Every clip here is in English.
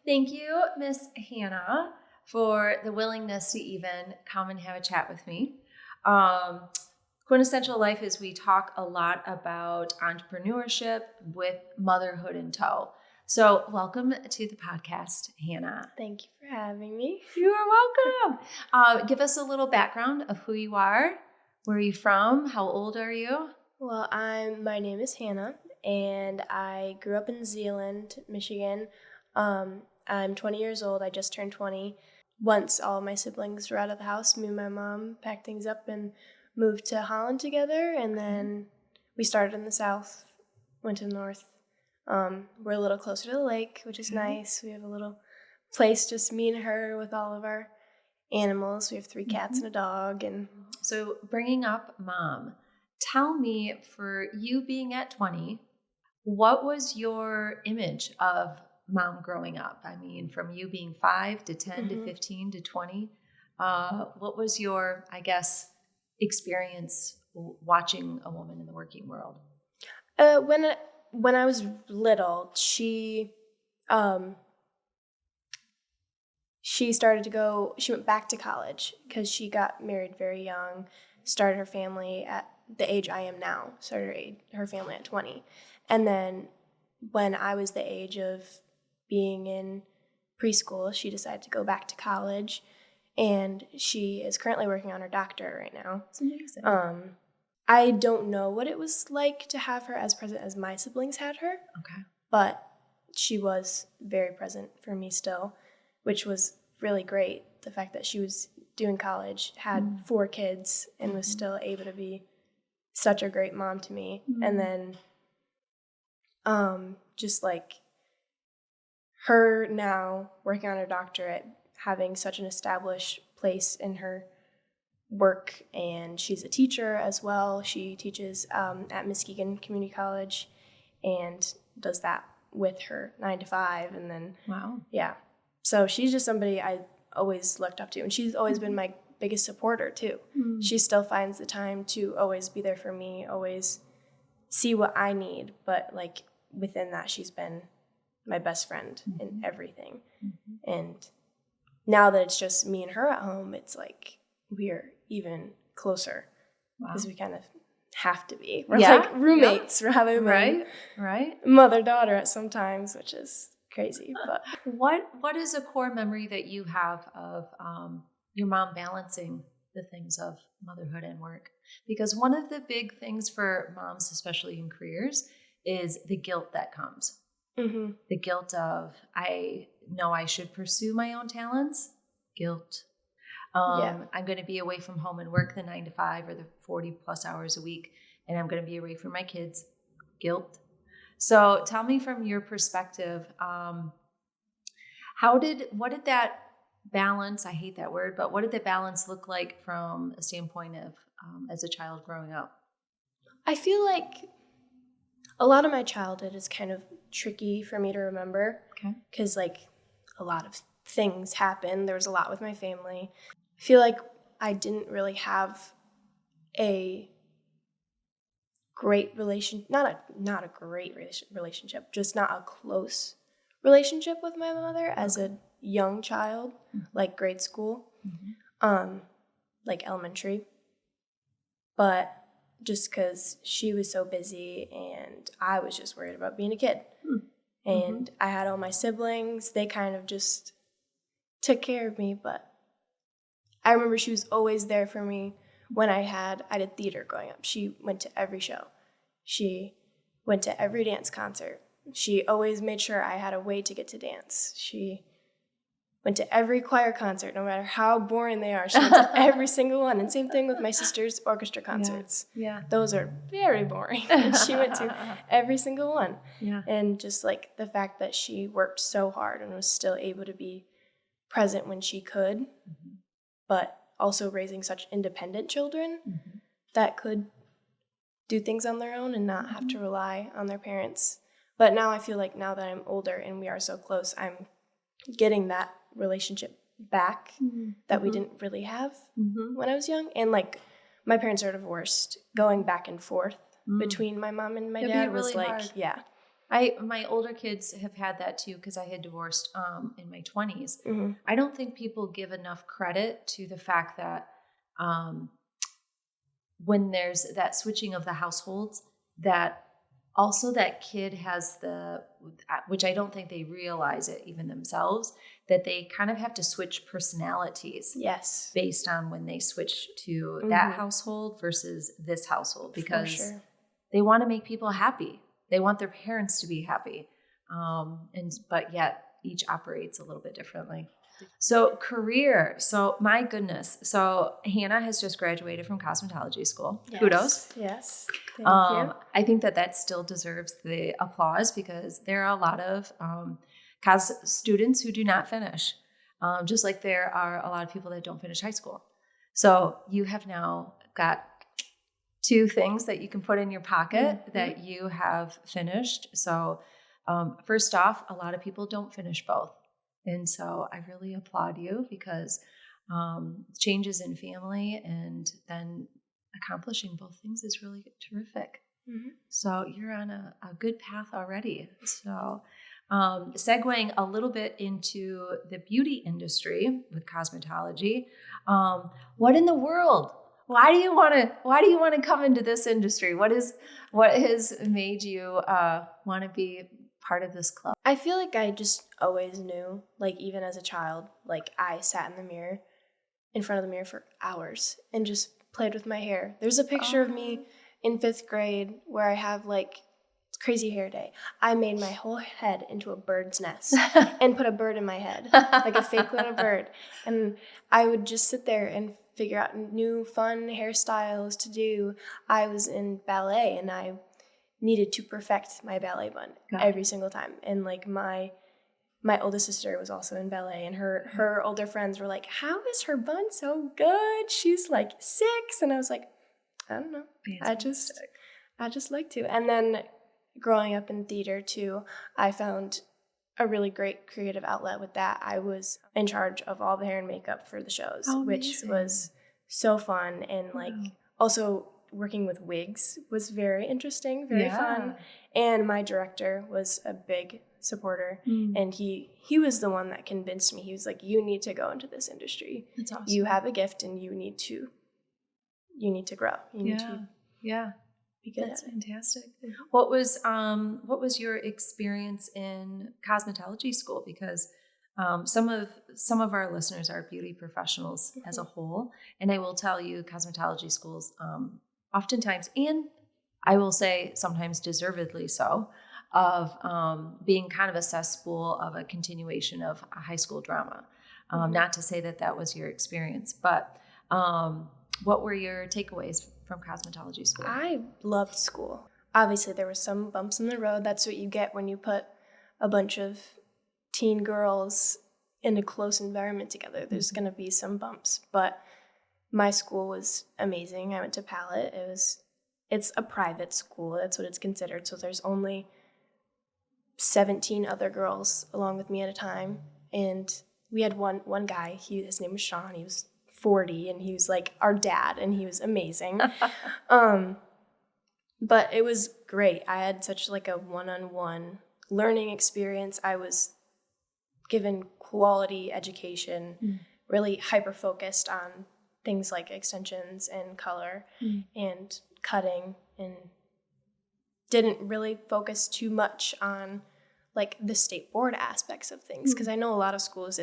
Thank you, Miss Hannah, for the willingness to even come and have a chat with me. Quinn Essential Life is we talk a lot about entrepreneurship with motherhood in tow. So welcome to the podcast, Hannah. Thank you for having me. You are welcome. Give us a little background of who you are. Where are you from? How old are you? Well, my name is Hannah, and I grew up in Zeeland, Michigan. I'm 20 years old. I just turned 20. Once all my siblings were out of the house, me and my mom packed things up and moved to Holland together, and then we started in the south, went to the north. We're a little closer to the lake, which is nice. We have a little place, just me and her, with all of our animals. We have 3 cats and a dog. And so bringing up mom, tell me, for you being at 20, what was your image of mom growing up? I mean, from you being 5 to 10 to 15 to 20, what was your, I guess, experience watching a woman in the working world? When I was little, she went back to college because she got married very young, started her family at the age I am now, started her family at 20. And then when I was the age of being in preschool, she decided to go back to college, and she is currently working on her doctorate right now. That's amazing. I don't know what it was like to have her as present as my siblings had her. Okay. But she was very present for me still, which was really great. The fact that she was doing college, had 4 kids, and was still able to be such a great mom to me. And then just like her now working on her doctorate, having such an established place in her work, and she's a teacher as well. She teaches at Muskegon Community College and does that with her 9 to 5. And then so she's just somebody I always looked up to, and she's always been my biggest supporter too. She still finds the time to always be there for me, always see what I need, but like within that, she's been my best friend in everything. And now that it's just me and her at home, it's like we're even closer because we kind of have to be. We're like roommates rather than mother-daughter at sometimes, which is crazy. But what is a core memory that you have of your mom balancing the things of motherhood and work? Because one of the big things for moms, especially in careers, is the guilt that comes. The guilt of, I know I should pursue my own talents. Guilt. I'm going to be away from home and work the 9 to 5 or the 40 plus hours a week, and I'm going to be away from my kids. Guilt. So tell me from your perspective, what did that balance, I hate that word, but what did the balance look like from a standpoint of as a child growing up? I feel like a lot of my childhood is kind of tricky for me to remember because like a lot of things happened. There was a lot with my family. I feel like I didn't really have a great relationship, not a great relationship, just not a close relationship with my mother as a young child, like grade school, like elementary. But just because she was so busy and I was just worried about being a kid. And I had all my siblings. They kind of just took care of me, but I remember she was always there for me when I did theater growing up. She went to every show. She went to every dance concert. She always made sure I had a way to get to dance. She went to every choir concert, no matter how boring they are. She went to every single one. And same thing with my sister's orchestra concerts. Those are very boring. And she went to every single one. And just like the fact that she worked so hard and was still able to be present when she could, but also raising such independent children that could do things on their own and not have to rely on their parents. But now I feel like now that I'm older and we are so close, I'm getting that relationship back that we didn't really have when I was young. And like my parents are divorced. Going back and forth between my mom and my dad was like, hard. My older kids have had that too because I had divorced in my 20s. Mm-hmm. I don't think people give enough credit to the fact that when there's that switching of the households, that also that kid has which I don't think they realize it even themselves, that they kind of have to switch personalities. Yes. Based on when they switch to that household versus this household, because they want to make people happy. They want their parents to be happy. But yet each operates a little bit differently. So career. So my goodness. So Hannah has just graduated from cosmetology school. Yes. Kudos. Yes. Thank you. I think that still deserves the applause because there are a lot of students who do not finish. Just like there are a lot of people that don't finish high school. So you have now got 2 things that you can put in your pocket that you have finished. So first off, a lot of people don't finish both. And so I really applaud you because changes in family and then accomplishing both things is really terrific. Mm-hmm. So you're on a good path already. So segueing a little bit into the beauty industry with cosmetology, what in the world? Why do you want to come into this industry? What has made you want to be part of this club? I feel like I just always knew, like even as a child, like I sat in front of the mirror for hours and just played with my hair. There's a picture of me in 5th grade where I have like crazy hair day. I made my whole head into a bird's nest and put a bird in my head, like a fake little bird. And I would just sit there and figure out new fun hairstyles to do. I was in ballet and I needed to perfect my ballet bun every single time. And like my oldest sister was also in ballet, and her older friends were like, "How is her bun so good? She's like 6." And I was like, I don't know. Fantastic. I just like to. And then growing up in theater too, I found a really great creative outlet with that. I was in charge of all the hair and makeup for the shows, which was so fun. And like also working with wigs was very interesting, very fun. And my director was a big supporter, and he was the one that convinced me. He was like, "You need to go into this industry. That's awesome. You have a gift, and you need to grow. You need to be good." That's fantastic. What was your experience in cosmetology school? Because some of our listeners are beauty professionals as a whole, and I will tell you, cosmetology schools oftentimes, and I will say sometimes deservedly so, of being kind of a cesspool of a continuation of a high school drama. Not to say that was your experience, but what were your takeaways from cosmetology school? I loved school. Obviously, there were some bumps in the road. That's what you get when you put a bunch of teen girls in a close environment together. There's going to be some bumps, but my school was amazing. I went to Palette. It's a private school. That's what it's considered. So there's only 17 other girls along with me at a time. And we had one guy, his name was Sean. He was 40 and he was like our dad and he was amazing. But it was great. I had such like a one-on-one learning experience. I was given quality education, really hyper-focused on things like extensions and color and cutting, and didn't really focus too much on like the state board aspects of things, because I know a lot of schools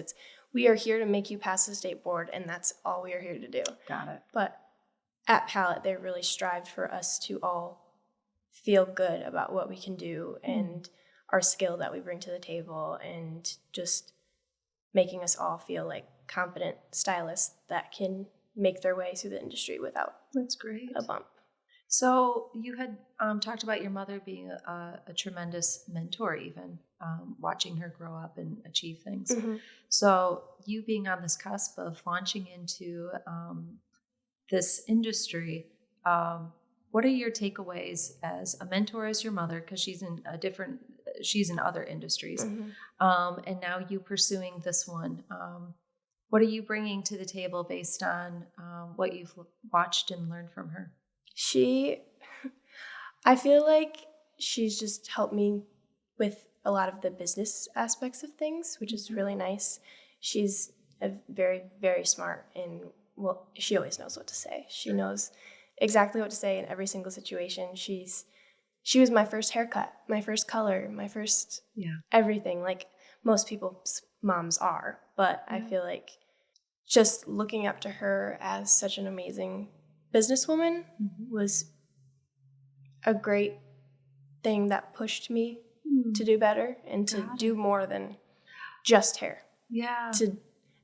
we are here to make you pass the state board and that's all we are here to do. Got it. But at Palette, they really strived for us to all feel good about what we can do and our skill that we bring to the table, and just making us all feel like competent stylists that can make their way through the industry without a bump. So you had talked about your mother being a tremendous mentor, even watching her grow up and achieve things. So you being on this cusp of launching into this industry, what are your takeaways as a mentor, as your mother, because she's in other industries, and now you pursuing this one? What are you bringing to the table based on what you've watched and learned from her? I feel like she's just helped me with a lot of the business aspects of things, which is really nice. She's a very, very smart, and well, she always knows what to say. She knows exactly what to say in every single situation. She was my first haircut, my first color, my first everything, like most people's moms are. But I feel like just looking up to her as such an amazing businesswoman was a great thing that pushed me to do better and to do more than just hair. Yeah. To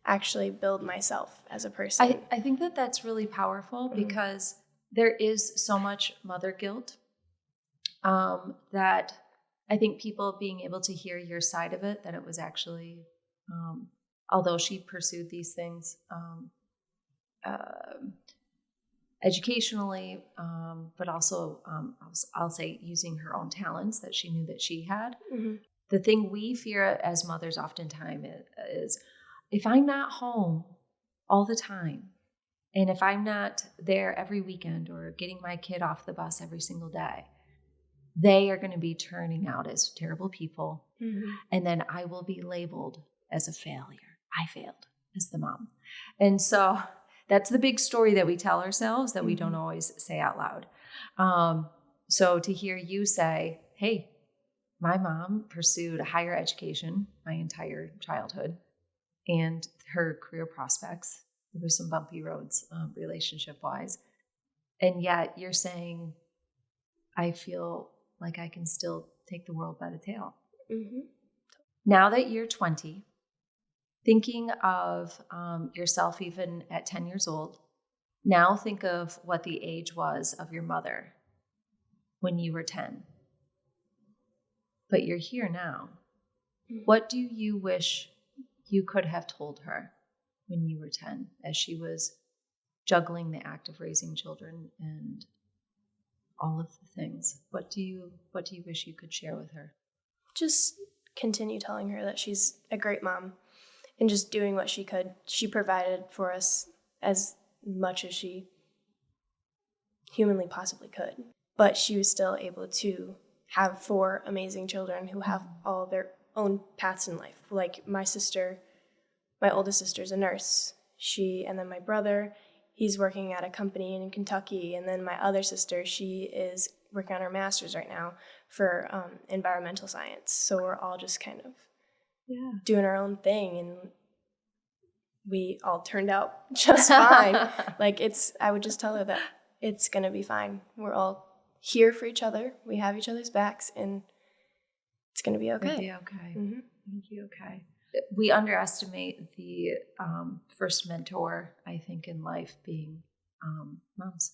actually build myself as a person. I think that that's really powerful because there is so much mother guilt that I think people being able to hear your side of it, that it was actually, although she pursued these things educationally, but also I'll say using her own talents that she knew that she had. The thing we fear as mothers oftentimes is if I'm not home all the time, and if I'm not there every weekend or getting my kid off the bus every single day, they are going to be turning out as terrible people. And then I will be labeled as a failure. I failed as the mom. And so that's the big story that we tell ourselves that we don't always say out loud. So to hear you say, hey, my mom pursued a higher education my entire childhood, and her career prospects, there were some bumpy roads relationship-wise. And yet you're saying, I feel like I can still take the world by the tail. Now that you're 20, thinking of yourself even at 10 years old, now think of what the age was of your mother when you were 10. But you're here now. What do you wish you could have told her when you were 10 as she was juggling the act of raising children and all of the things? What do you wish you could share with her? Just continue telling her that she's a great mom and just doing what she could. She provided for us as much as she humanly possibly could. But she was still able to have 4 amazing children who have all their own paths in life. Like my oldest sister's a nurse. And then my brother, he's working at a company in Kentucky. And then my other sister, she is working on her master's right now for environmental science. So we're all just kind of doing our own thing, and we all turned out just fine. I would just tell her that it's going to be fine. We're all here for each other. We have each other's backs, and it's going to be okay. It'll be okay. It'll be okay. We underestimate the first mentor, I think, in life being moms,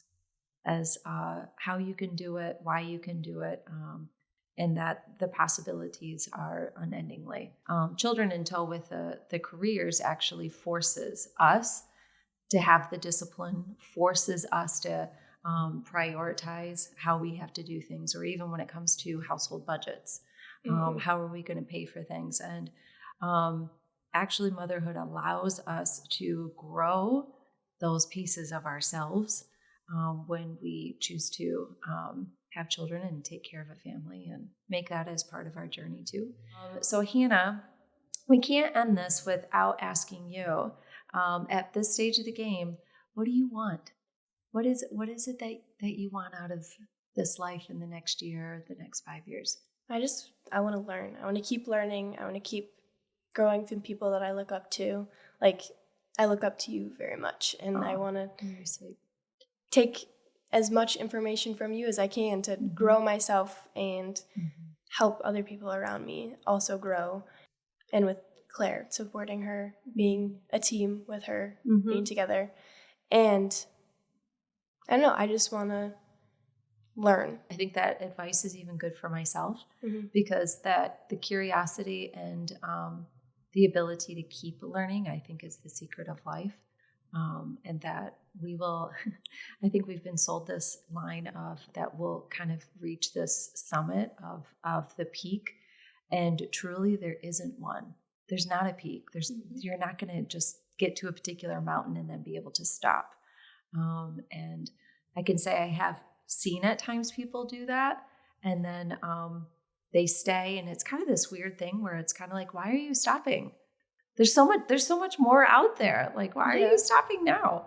as how you can do it, why you can do it, and that the possibilities are unendingly. Children in tow with the careers actually forces us to have the discipline, forces us to prioritize how we have to do things, or even when it comes to household budgets. How are we going to pay for things? And actually, motherhood allows us to grow those pieces of ourselves when we choose to have children and take care of a family and make that as part of our journey too. So Hannah, we can't end this without asking you, at this stage of the game, what do you want? What is it that you want out of this life in the next year, the next 5 years? I want to learn. I want to keep learning. I want to keep growing from people that I look up to. Like, I look up to you very much, and I want to take as much information from you as I can to grow myself and help other people around me also grow. And with Claire, supporting her, being a team with her, being together. And I don't know, I just want to learn. I think that advice is even good for myself because the curiosity and the ability to keep learning, I think, is the secret of life. And that we will, I think we've been sold this line of that we'll kind of reach this summit of the peak. And truly there isn't one. There's not a peak. You're not going to just get to a particular mountain and then be able to stop. And I can say I have seen at times people do that. And then they stay. And it's kind of this weird thing where it's kind of like, why are you stopping? There's so much more out there. Like, why are you stopping now?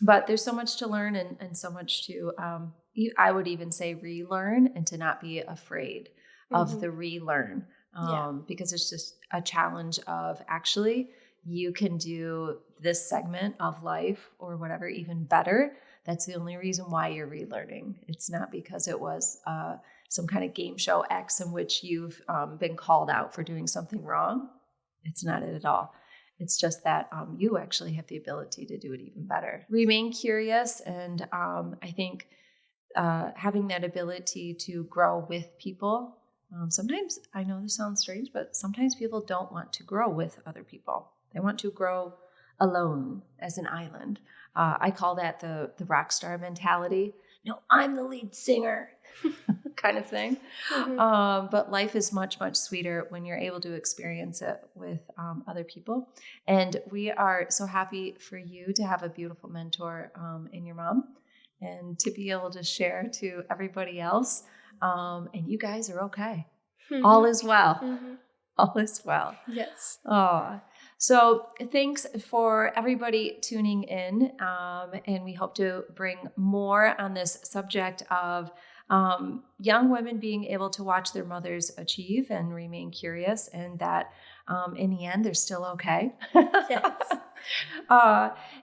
But there's so much to learn and so much to, I would even say relearn, and to not be afraid of the relearn. Because it's just a challenge of actually you can do this segment of life or whatever even better. That's the only reason why you're relearning. It's not because it was some kind of game show X in which you've been called out for doing something wrong. It's not it at all. It's just that you actually have the ability to do it even better. Remain curious, and I think having that ability to grow with people. Sometimes, I know this sounds strange, but sometimes people don't want to grow with other people. They want to grow alone as an island. I call that the rock star mentality. No, I'm the lead singer kind of thing. But life is much, much sweeter when you're able to experience it with other people. And we are so happy for you to have a beautiful mentor in your mom, and to be able to share to everybody else. And you guys are okay. All is well. All is well. Yes. Oh, so thanks for everybody tuning in. And we hope to bring more on this subject of young women being able to watch their mothers achieve and remain curious, and that in the end, they're still okay. Yes.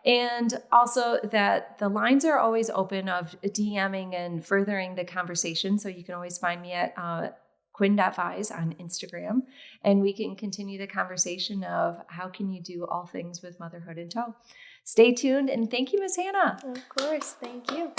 And also that the lines are always open of DMing and furthering the conversation. So you can always find me at Quinn.Vise on Instagram, and we can continue the conversation of how can you do all things with motherhood in tow. Stay tuned, and thank you, Ms. Hannah. Of course. Thank you.